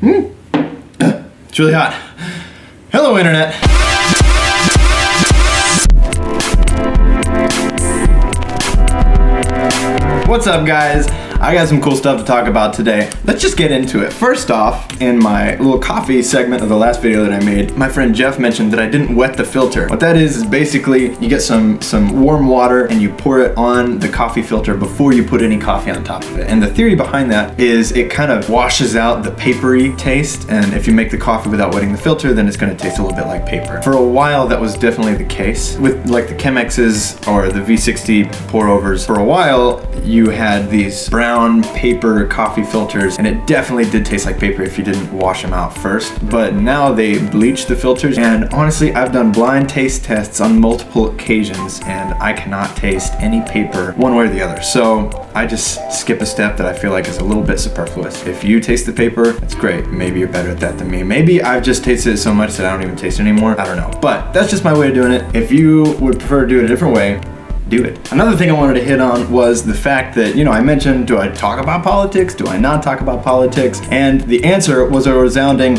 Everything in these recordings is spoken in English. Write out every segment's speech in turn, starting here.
It's really hot. Hello, Internet. What's up, guys? I got some cool stuff to talk about today. Let's just get into it. First off, in my little coffee segment of the last video that I made, my friend Jeff mentioned that I didn't wet the filter. What that is basically you get some warm water and you pour it on the coffee filter before you put any coffee on top of it. And the theory behind that is it kind of washes out the papery taste, and if you make the coffee without wetting the filter, then it's going to taste a little bit like paper. For a while, that was definitely the case. With like the Chemexes or the V60 pour overs, for a while, you had these brown paper coffee filters, and it definitely did taste like paper if you didn't wash them out first. But now they bleach the filters, and honestly, I've done blind taste tests on multiple occasions, and I cannot taste any paper one way or the other. So I just skip a step that I feel like is a little bit superfluous. If you taste the paper, that's great. Maybe you're better at that than me. Maybe I've just tasted it so much that I don't even taste it anymore. I don't know. But that's just my way of doing it. If you would prefer to do it a different way, do it. Another thing I wanted to hit on was the fact that, I mentioned, do I talk about politics? Do I not talk about politics? And the answer was a resounding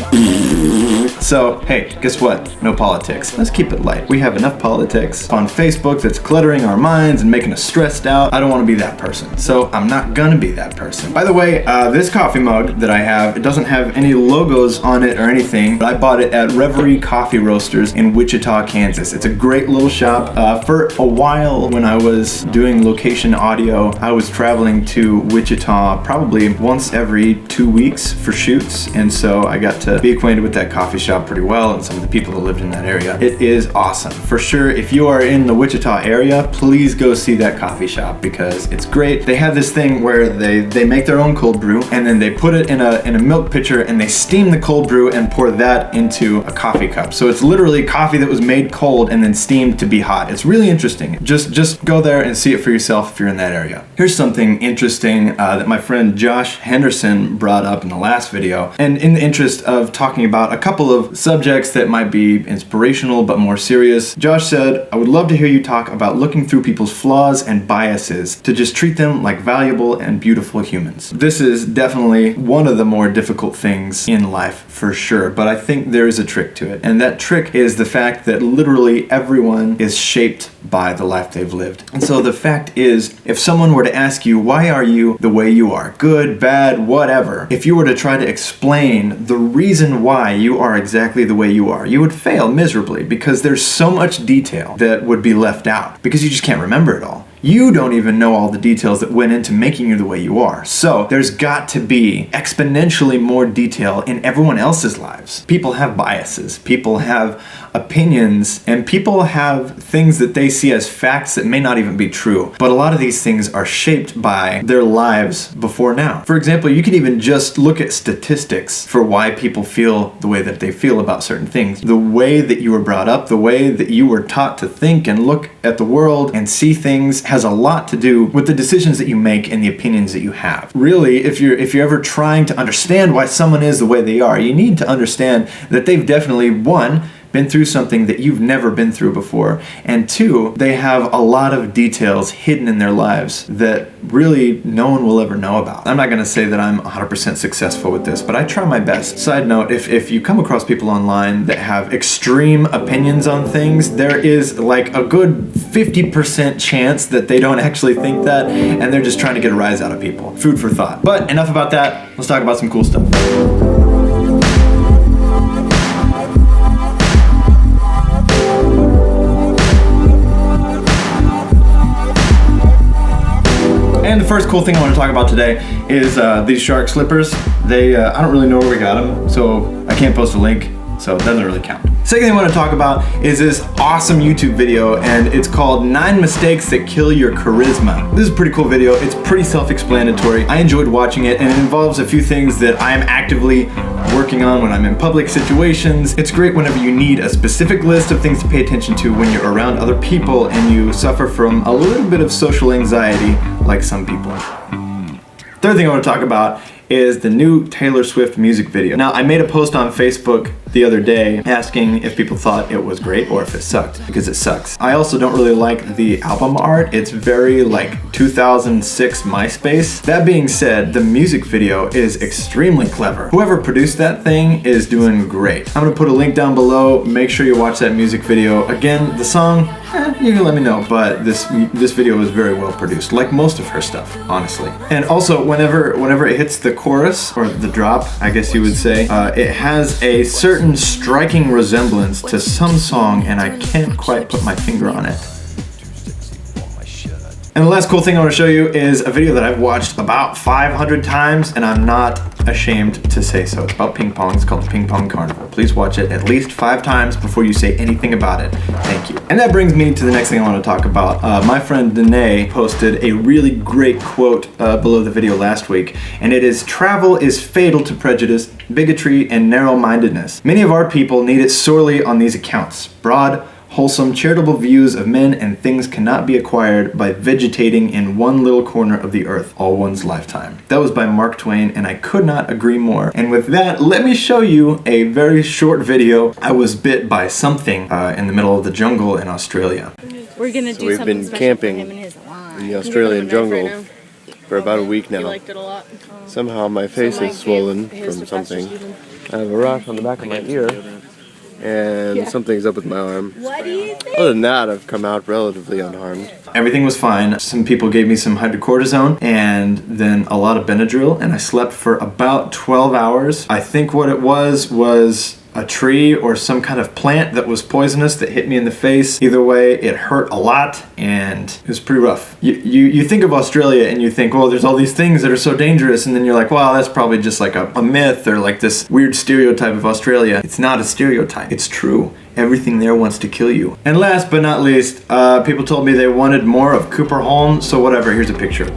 so, hey, guess what? No politics. Let's keep it light. We have enough politics on Facebook that's cluttering our minds and making us stressed out. I don't want to be that person. So I'm not gonna be that person. By the way, this coffee mug that I have, it doesn't have any logos on it or anything, but I bought it at Reverie Coffee Roasters in Wichita, Kansas. It's a great little shop. For a while when I was doing location audio, I was traveling to Wichita probably once every 2 weeks for shoots, and so I got to be acquainted with that coffee shop pretty well and some of the people that lived in that area. It is awesome. For sure, if you are in the Wichita area, please go see that coffee shop because it's great. They have this thing where they make their own cold brew, and then they put it in a milk pitcher and they steam the cold brew and pour that into a coffee cup. So it's literally coffee that was made cold and then steamed to be hot. It's really interesting. Just go there and see it for yourself if you're in that area. Here's something interesting that my friend Josh Henderson brought up in the last video. And in the interest of talking about a couple of subjects that might be inspirational but more serious, Josh said, I would love to hear you talk about looking through people's flaws and biases to just treat them like valuable and beautiful humans. This is definitely one of the more difficult things in life, for sure, but I think there is a trick to it. And that trick is the fact that literally everyone is shaped by the life they've lived. And so the fact is, if someone were to ask you, why are you the way you are? Good, bad, whatever. If you were to try to explain the reason why you are exactly the way you are, you would fail miserably because there's so much detail that would be left out because you just can't remember it all. You don't even know all the details that went into making you the way you are. So there's got to be exponentially more detail in everyone else's lives. People have biases, people have opinions, and people have things that they see as facts that may not even be true. But a lot of these things are shaped by their lives before now. For example, you could even just look at statistics for why people feel the way that they feel about certain things. The way that you were brought up, the way that you were taught to think and look at the world and see things has a lot to do with the decisions that you make and the opinions that you have. Really, if you're ever trying to understand why someone is the way they are, you need to understand that they've definitely, one, been through something that you've never been through before, and two, they have a lot of details hidden in their lives that really no one will ever know about. I'm not going to say that I'm 100% successful with this, but I try my best. Side note, if you come across people online that have extreme opinions on things, there is like a good 50% chance that they don't actually think that, and they're just trying to get a rise out of people. Food for thought. But enough about that. Let's talk about some cool stuff. And the first cool thing I want to talk about today is these shark slippers. I don't really know where we got them, so I can't post a link, so it doesn't really count. Second thing I want to talk about is this awesome YouTube video, and it's called 9 Mistakes That Kill Your Charisma. This is a pretty cool video. It's pretty self-explanatory. I enjoyed watching it, and it involves a few things that I am actively working on when I'm in public situations. It's great whenever you need a specific list of things to pay attention to when you're around other people and you suffer from a little bit of social anxiety like some people. Third thing I want to talk about is the new Taylor Swift music video. Now, I made a post on Facebook the other day asking if people thought it was great or if it sucked, because it sucks. I also don't really like the album art. It's very like 2006 MySpace. That being said, the music video is extremely clever. Whoever produced that thing is doing great. I'm gonna put a link down below. Make sure you watch that music video. Again, the song, you can let me know, but this video is very well produced, like most of her stuff, honestly. And also, whenever it hits the chorus, or the drop, I guess you would say, it has a certain striking resemblance to some song, and I can't quite put my finger on it. And the last cool thing I want to show you is a video that I've watched about 500 times, and I'm not ashamed to say so. It's about ping pong. It's called the Ping Pong Carnival. Please watch it at least 5 times before you say anything about it. Thank you. And that brings me to the next thing I want to talk about. My friend Danae posted a really great quote below the video last week, and it is, "Travel is fatal to prejudice, bigotry, and narrow-mindedness. Many of our people need it sorely on these accounts. Broad, wholesome, charitable views of men and things cannot be acquired by vegetating in one little corner of the earth all one's lifetime." That was by Mark Twain, and I could not agree more. And with that, let me show you a very short video. I was bit by something in the middle of the jungle in Australia. We're gonna do We've something been special camping for him and his life. in the Australian jungle for about a week He now. liked it a lot. Somehow my face is swollen from something. I have a rash on the back of my ear, and something's up with my arm. What do you think? Other than that, I've come out relatively unharmed. Everything was fine. Some people gave me some hydrocortisone and then a lot of Benadryl, and I slept for about 12 hours. I think what it was a tree or some kind of plant that was poisonous that hit me in the face. Either way, it hurt a lot and it was pretty rough. You think of Australia and you think, well, there's all these things that are so dangerous, and then you're like, well, that's probably just like a myth or like this weird stereotype of Australia. It's not a stereotype, it's true. Everything there wants to kill you. And last but not least, people told me they wanted more of Cooper Holm, so whatever, here's a picture.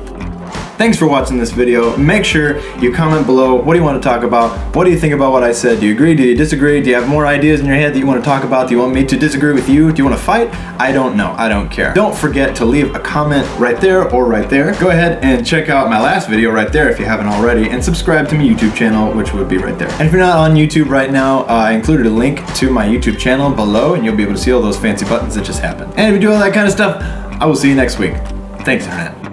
Thanks for watching this video. Make sure you comment below. What do you want to talk about? What do you think about what I said? Do you agree? Do you disagree? Do you have more ideas in your head that you want to talk about? Do you want me to disagree with you? Do you want to fight? I don't know. I don't care. Don't forget to leave a comment right there or right there. Go ahead and check out my last video right there if you haven't already, and subscribe to my YouTube channel, which would be right there. And if you're not on YouTube right now, I included a link to my YouTube channel below, and you'll be able to see all those fancy buttons that just happened. And if you do all that kind of stuff, I will see you next week. Thanks, Internet.